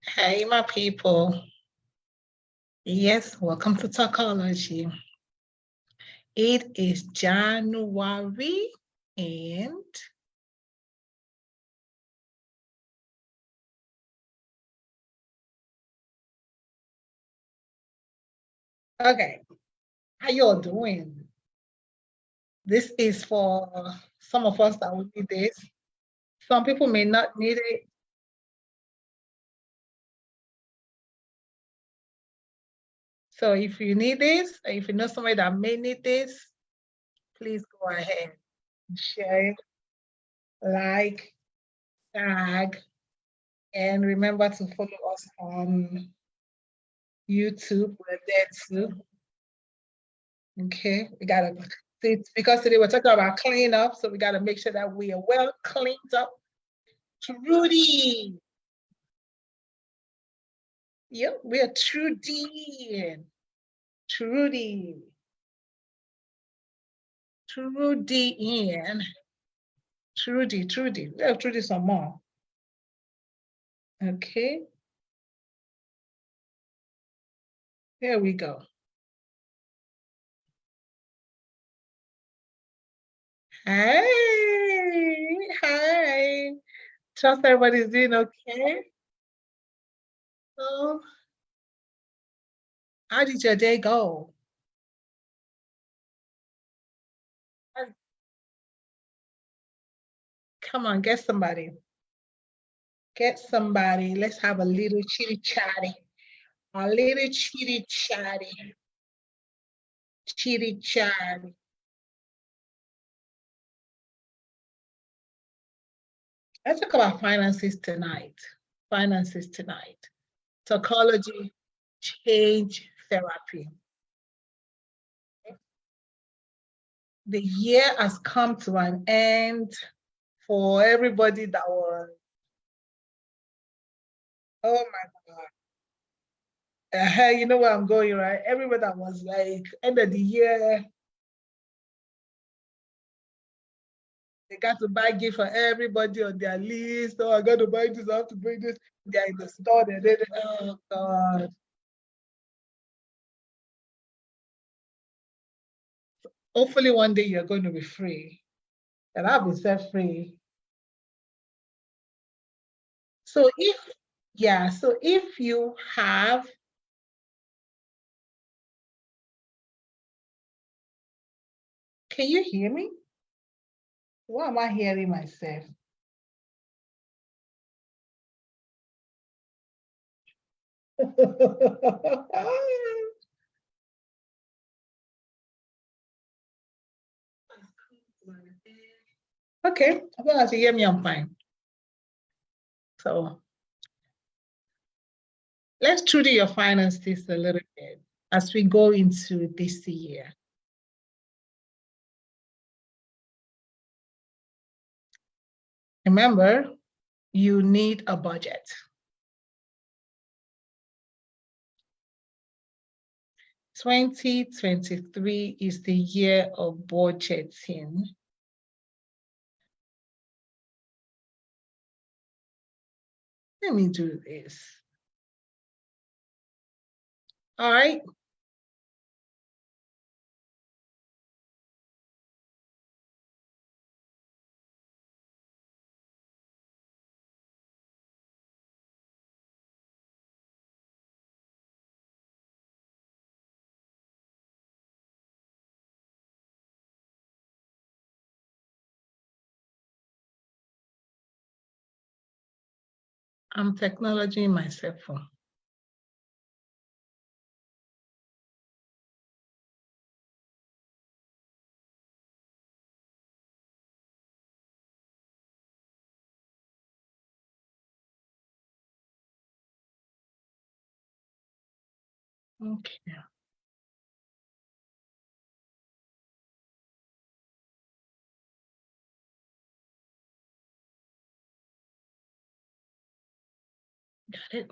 Hey, my people. Yes, welcome to Talkology. It is January and okay, how y'all doing? This is for some of us that will need this. Some people may not need it. So if you need this, or if you know somebody that may need this, please go ahead and share it, like, tag, and remember to follow us on YouTube. We're there too. Okay, we gotta see because today we're talking about cleanup, so we gotta make sure that we are well cleaned up. Trudy. Yep, we are Trudy. Trudy. Trudy in. Trudy. We have Trudy some more. Okay. Here we go. Hey, hi. Trust everybody's doing okay. So, how did your day go? Come on, get somebody. Get somebody. Let's have a little chitty chatty. A little chitty chatty. Chitty chatty. Let's talk about finances tonight. Finances tonight. Psychology, change therapy. The year has come to an end for everybody that was, oh my God. You know where I'm going, right? Everybody that was like, end of the year, they got to buy gift for everybody on their list. Oh, I got to buy this, I have to bring this. They're in the store, oh God. Hopefully one day you're going to be free. And I'll be set free. So if you have, can you hear me? Why am I hearing myself? Okay, as long as you hear me, I'm fine. So let's truly your finances a little bit as we go into this year. Remember, you need a budget. 2023 is the year of budgeting. Let me do this. All right. I'm technology in my cell phone. Okay. Got it.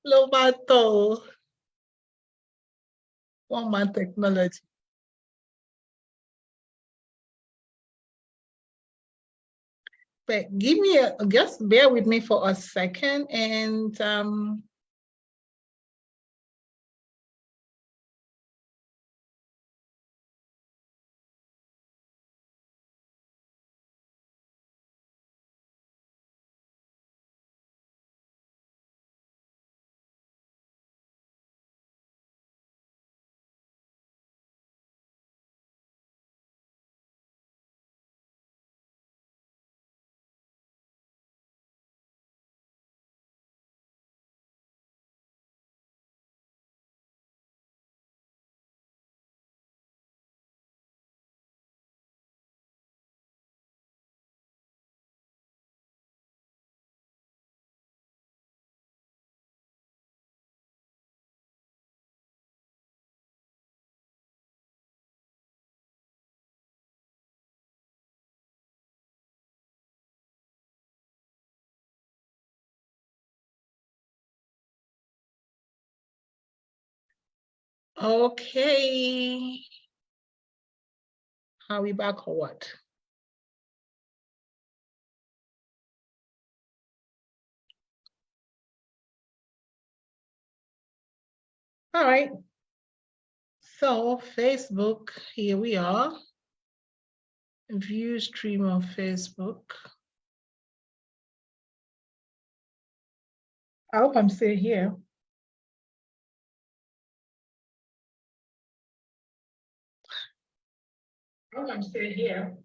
Lobato. One man technology. But give me just bear with me for a second and okay. Are we back or what? All right. So Facebook, here we are. View stream on Facebook. I hope I'm still here. I hope I'm still here.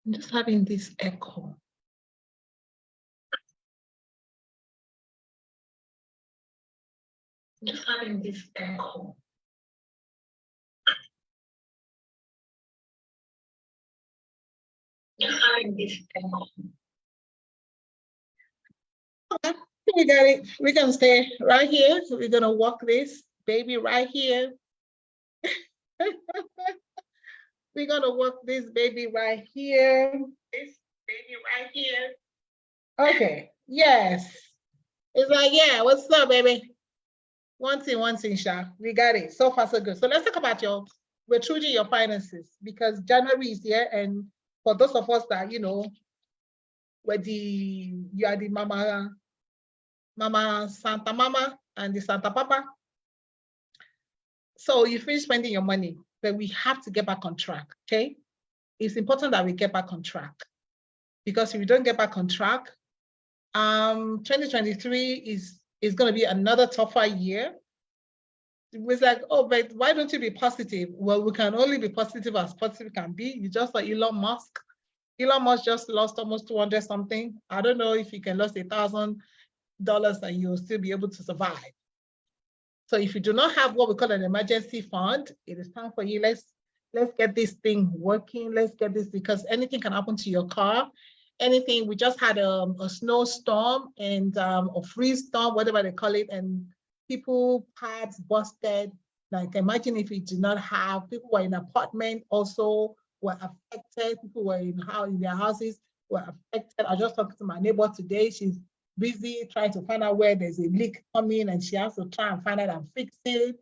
I'm just having this echo. I'm just having this echo. Just having this echo. Okay, we got it. We're gonna stay right here. We're gonna walk this baby right here. We're gonna walk this baby right here. This baby right here. Okay. Yes. It's like, yeah, what's up, baby? One thing, Sha. We got it. So far, so good. So let's talk about we're choosing your finances because January is here. And for those of us that, you know, you are the mama Santa Mama and the Santa Papa. So you finish spending your money, but we have to get back on track, okay? It's important that we get back on track because if we don't get back on track, 2023 is going to be another tougher year. It was like, oh, but why don't you be positive? Well, we can only be positive as positive can be. You just saw Elon Musk. Elon Musk just lost almost 200 something. I don't know if you can lose $1,000 and you'll still be able to survive. So if you do not have what we call an emergency fund, it is time for you. Let's get this thing working. Let's get this because anything can happen to your car. Anything. We just had a snowstorm and a freeze storm, whatever they call it, and people pads busted. Like imagine if you did not have people were in apartment also were affected. People were in their houses were affected. I just talked to my neighbor today. She's busy trying to find out where there's a leak coming and she has to try and find it and fix it.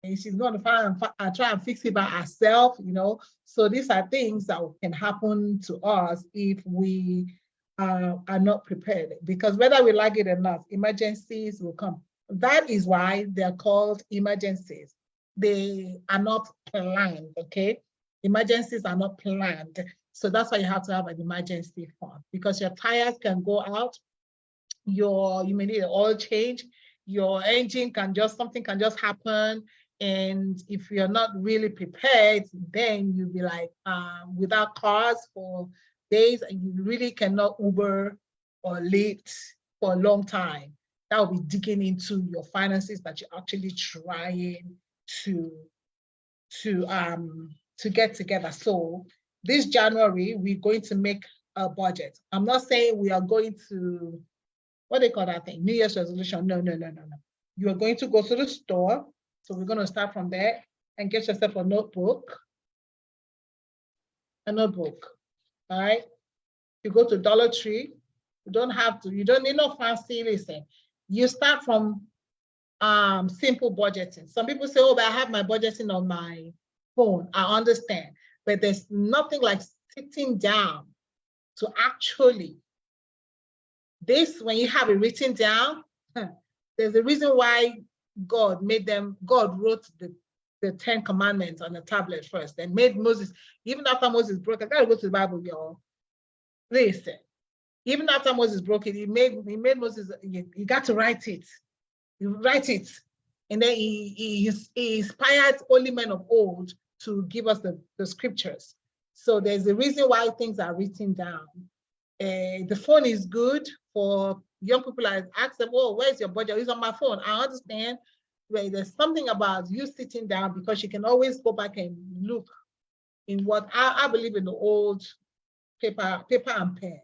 And she's going to try and fix it by herself, you know. So these are things that can happen to us if we are not prepared. Because whether we like it or not, emergencies will come. That is why they're called emergencies. They are not planned, okay? Emergencies are not planned. So that's why you have to have an emergency fund because your tires can go out, you may need an oil change, your engine something can just happen. And if you're not really prepared, then you'll be like without cars for days and you really cannot Uber or Lyft for a long time. That will be digging into your finances that you're actually trying to get together. So this January, we're going to make a budget. I'm not saying we are going to what they call that thing? New Year's resolution. No. You are going to go to the store. So we're going to start from there and get yourself a notebook. A notebook, all right? You go to Dollar Tree. You don't have to, you don't need no fancy, listen. You start from simple budgeting. Some people say, oh, but I have my budgeting on my phone. I understand. But there's nothing like sitting down to actually, this, when you have it written down, there's a reason why God wrote the 10 commandments on the tablet first and made Moses, even after Moses broke, I gotta go to the Bible, y'all. Listen, even after Moses broke it, he made Moses, you got to write it. You write it. And then he inspired holy men of old to give us the scriptures. So there's a reason why things are written down. The phone is good for young people. I ask them, oh, where's your budget? It's on my phone. I understand. Well, there's something about you sitting down because you can always go back and look in what I believe in the old paper and pen.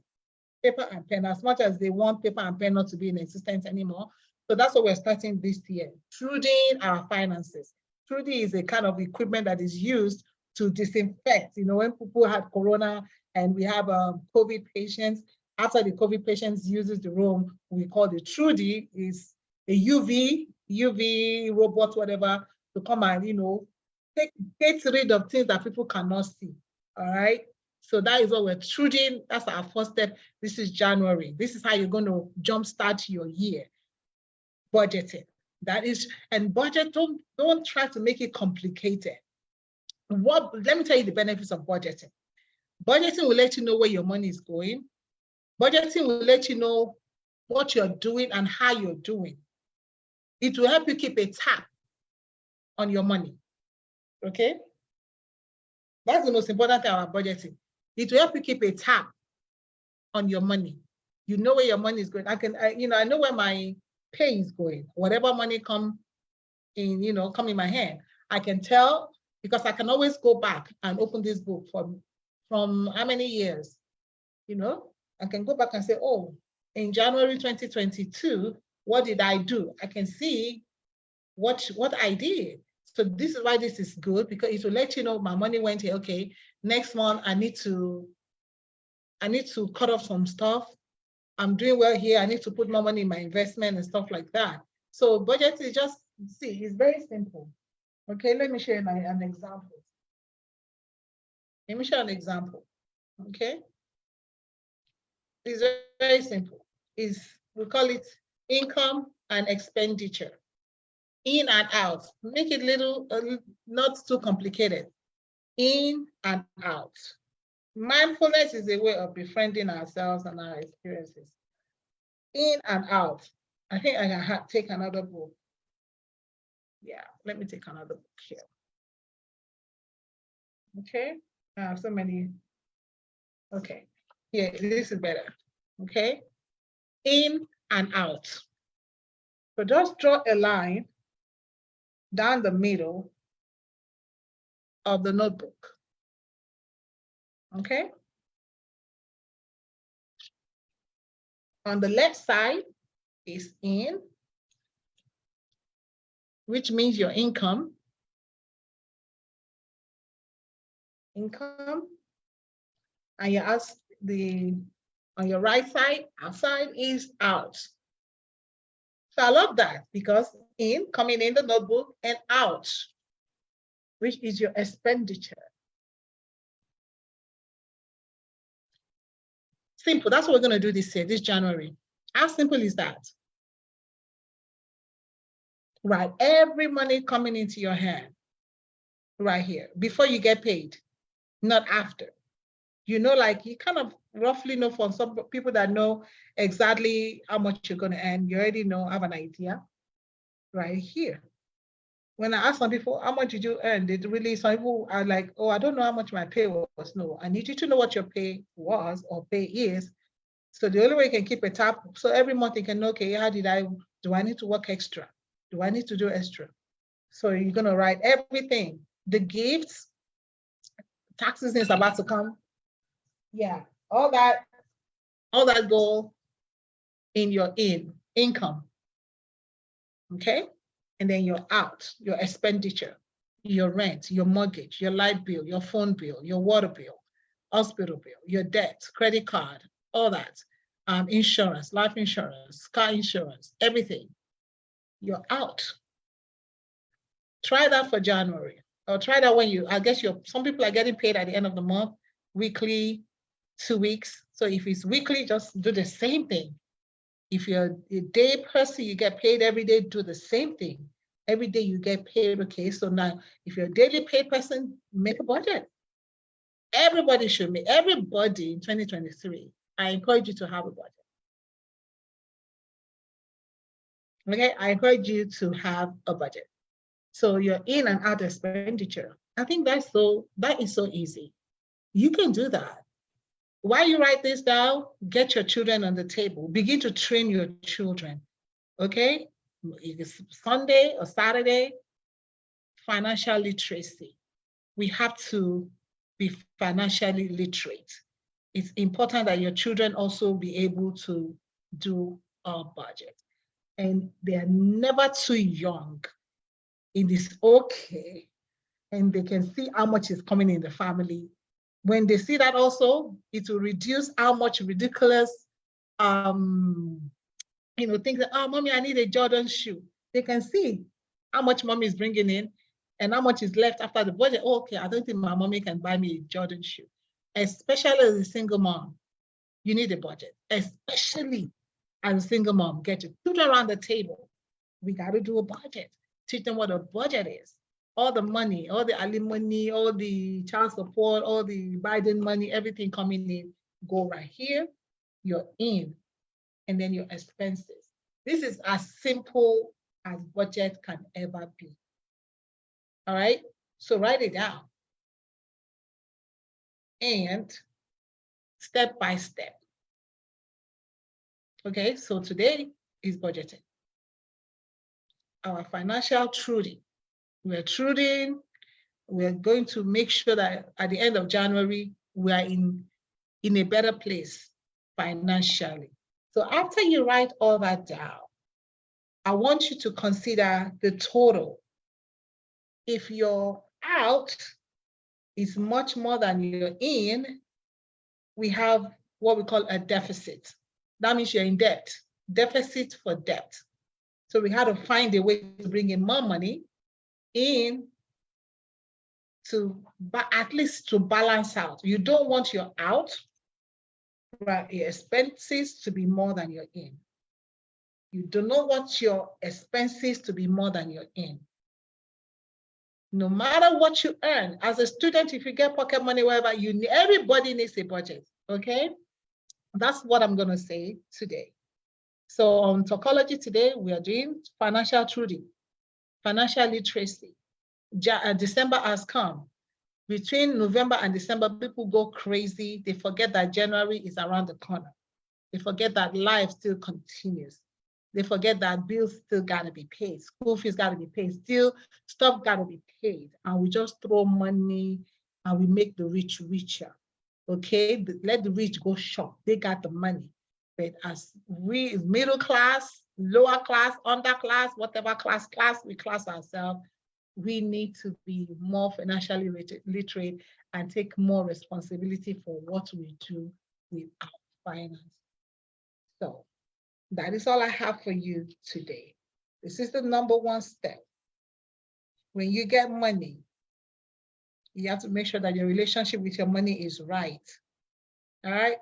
Paper and pen, as much as they want paper and pen not to be in existence anymore. So that's what we're starting this year, Truding our finances. Trudy is a kind of equipment that is used to disinfect. You know, when people had corona and we have COVID patients, after the COVID patients uses the room, we call it Trudy, is a UV robot, whatever, to come and, you know, get rid of things that people cannot see, all right? So that is what we're Truding. That's our first step. This is January. This is how you're going to jumpstart your year. Budgeting. That is, and budget, don't try to make it complicated. Let me tell you the benefits of budgeting. Budgeting will let you know where your money is going. Budgeting will let you know what you're doing and how you're doing. It will help you keep a tab on your money. Okay? That's the most important thing about budgeting. It will help you keep a tab on your money. You know where your money is going. I know where my pay is going. Whatever money come in my hand, I can tell because I can always go back and open this book from how many years, you know? I can go back and say, oh, in January 2022, what did I do? I can see what I did. So this is why this is good, because it will let you know my money went here. Okay, next month I need to cut off some stuff. I'm doing well here. I need to put more money in my investment and stuff like that. So budget is just, see, it's very simple. Okay, let me share an example. Let me show an example. Okay, it's very simple. We call it income and expenditure. In and out. Make it not too complicated. In and out. Mindfulness is a way of befriending ourselves and our experiences. In and out. I think I can take another book. Yeah, let me take another book here. Okay, I have so many. Okay, here, this is better. Okay, in and out. So just draw a line down the middle of the notebook. Okay. On the left side is in, which means your income. And you ask on your right side, outside is out. So I love that because in, coming in the notebook, and out, which is your expenditure. Simple, that's what we're gonna do this year, this January. How simple is that? Right, every money coming into your hand, right here, before you get paid, not after. You know, like you kind of roughly know from some people that know exactly how much you're gonna earn, you already know, have an idea, right here. When I ask some people, how much did you earn? Some people are like, oh, I don't know how much my pay was. No, I need you to know what your pay was or pay is. So the only way you can keep a tab, so every month you can know, okay, do I need to work extra? Do I need to do extra? So you're gonna write everything, the gifts, taxes is about to come. Yeah, all that goal in your income, okay? And then your out, your expenditure, your rent, your mortgage, your light bill, your phone bill, your water bill, hospital bill, your debt, credit card, all that, insurance, life insurance, car insurance, everything, you're out. Try that for January, or try that when I guess some people are getting paid at the end of the month, weekly, 2 weeks. So if it's weekly, just do the same thing. If you're a day person, you get paid every day, do the same thing. Every day you get paid, okay? So now, if you're a daily paid person, make a budget. Everybody should make, everybody in 2023, I encourage you to have a budget. Okay, I encourage you to have a budget. So your in and out expenditure. I think that is so easy. You can do that. While you write this down, get your children on the table. Begin to train your children, okay? It's Sunday or Saturday, financial literacy. We have to be financially literate. It's important that your children also be able to do a budget. And they are never too young. It is okay. And they can see how much is coming in the family. When they see that also, it will reduce how much ridiculous, things that, oh, mommy, I need a Jordan shoe. They can see how much mommy is bringing in and how much is left after the budget. Oh, okay, I don't think my mommy can buy me a Jordan shoe. Especially as a single mom, you need a budget. Especially as a single mom, get your children around the table. We got to do a budget. Teach them what a budget is. All the money, all the alimony, all the child support, all the Biden money, everything coming in, go right here, you're in, and then your expenses. This is as simple as budget can ever be. All right, so write it down. And step by step. Okay, so today is budgeting. Our financial truthing. We're truthing. We're going to make sure that at the end of January, we are in a better place financially. So after you write all that down, I want you to consider the total. If your out is much more than your in, we have what we call a deficit. That means you're in debt, deficit for debt. So we had to find a way to bring in more money in at least to balance out. You don't want your out, right, your expenses to be more than your in. You do not want your expenses to be more than your in. No matter what you earn, as a student, if you get pocket money, wherever, everybody needs a budget, okay? That's what I'm gonna say today. So on Talkology today, we are doing financial truthing, financial literacy. December has come. Between November and December, people go crazy. They forget that January is around the corner. They forget that life still continues. They forget that bills still gotta be paid. School fees gotta be paid. Still, stuff gotta be paid. And we just throw money and we make the rich richer. Okay, let the rich go shop. They got the money. But as we, middle class, lower class, underclass, whatever class we class ourselves, we need to be more financially literate and take more responsibility for what we do with our finance. So that is all I have for you today. This is the number one step. When you get money, you have to make sure that your relationship with your money is right. All right?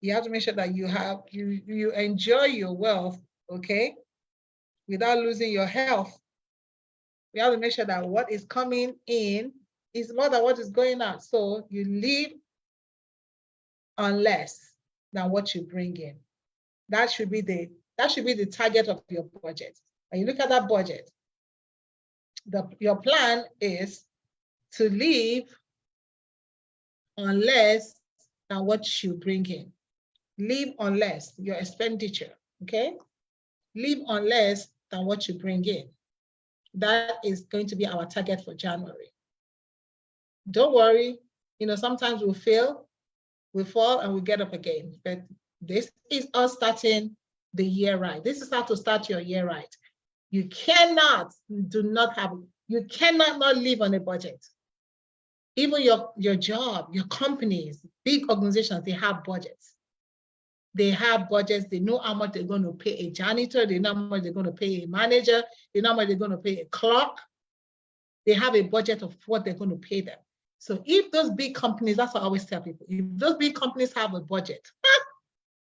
You have to make sure that you enjoy your wealth, okay, without losing your health. We have to make sure that what is coming in is more than what is going out. So you live on less than what you bring in. That should be the target of your budget. When you look at that budget, your plan is to live on less than what you bring in. Live on less, your expenditure, okay? Live on less than what you bring in. That is going to be our target for January. Don't worry, sometimes we'll fail, we fall, and we get up again. But this is us starting the year right. This is how to start your year right. You cannot you cannot not live on a budget. Even your job, your companies, big organizations, they have budgets. They have budgets. They know how much they're going to pay a janitor. They know how much they're going to pay a manager. They know how much they're going to pay a clerk. They have a budget of what they're going to pay them. So if those big companies, that's what I always tell people, if those big companies have a budget,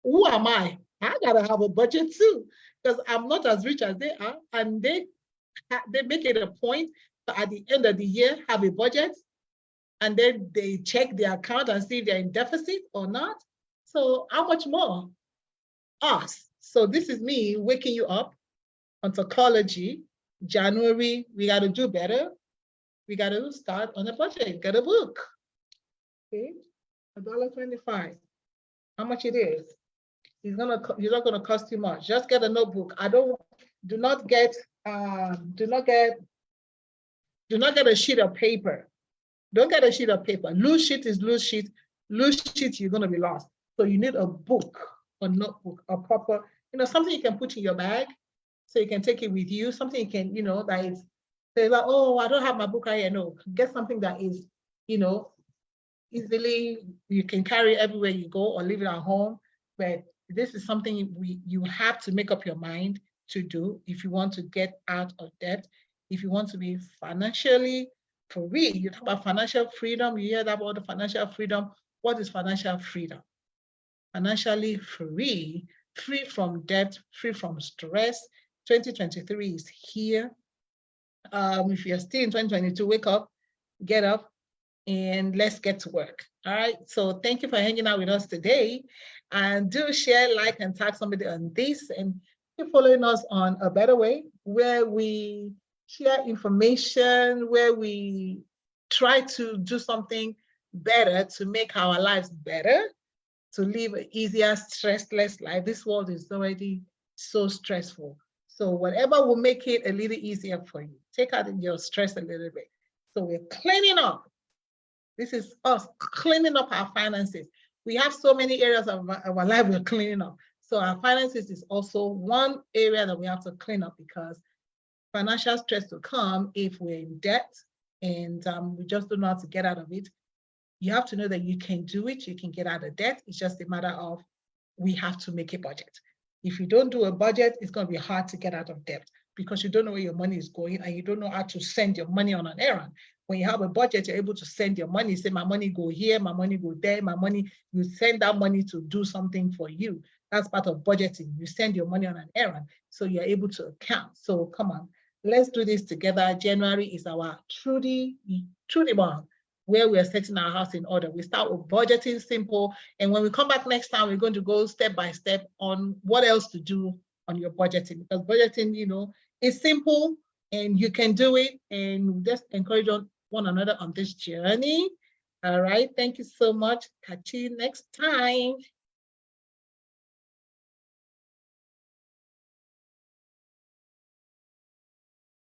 who am I? I gotta have a budget too, because I'm not as rich as they are, and they make it a point to, at the end of the year, have a budget, and then they check their account and see if they're in deficit or not. So how much more? Us. So this is me waking you up on Talkology. January, we got to do better. We got to start on a budget, get a book. Okay, $1.25. How much it is? It's not gonna cost you much. Just get a notebook. Do not get a sheet of paper. Don't get a sheet of paper. Loose sheet is loose sheet. Loose sheet, you're gonna be lost. So you need a book, a notebook, a proper, something you can put in your bag so you can take it with you. Something you can, that is, say like, oh, I don't have my book right here. No, get something that is, easily you can carry everywhere you go or leave it at home. But this is something you have to make up your mind to do if you want to get out of debt, if you want to be financially free. You talk about financial freedom, you hear that about the financial freedom. What is financial freedom? Financially free from debt, free from stress. 2023 is here. If you're still in 2022, wake up, get up, and let's get to work. All right. So thank you for hanging out with us today. And do share, like, and tag somebody on this. And keep following us on A Better Way, where we share information, where we try to do something better to make our lives better, to live an easier, stressless life. This world is already so stressful. So whatever will make it a little easier for you, take out your stress a little bit. So we're cleaning up. This is us cleaning up our finances. We have so many areas of our life we're cleaning up. So our finances is also one area that we have to clean up, because financial stress will come if we're in debt and we just don't know how to get out of it. You have to know that you can do it. You can get out of debt. It's just a matter of we have to make a budget. If you don't do a budget, it's going to be hard to get out of debt, because you don't know where your money is going and you don't know how to send your money on an errand. When you have a budget, you're able to send your money, say, my money go here, my money go there, you send that money to do something for you. That's part of budgeting. You send your money on an errand, so you're able to account. So come on, let's do this together. January is our Trudy month, where we are setting our house in order. We start with budgeting, simple. And when we come back next time, we're going to go step by step on what else to do on your budgeting. Because budgeting, is simple and you can do it. And just encourage one another on this journey. All right. Thank you so much. Catch you next time.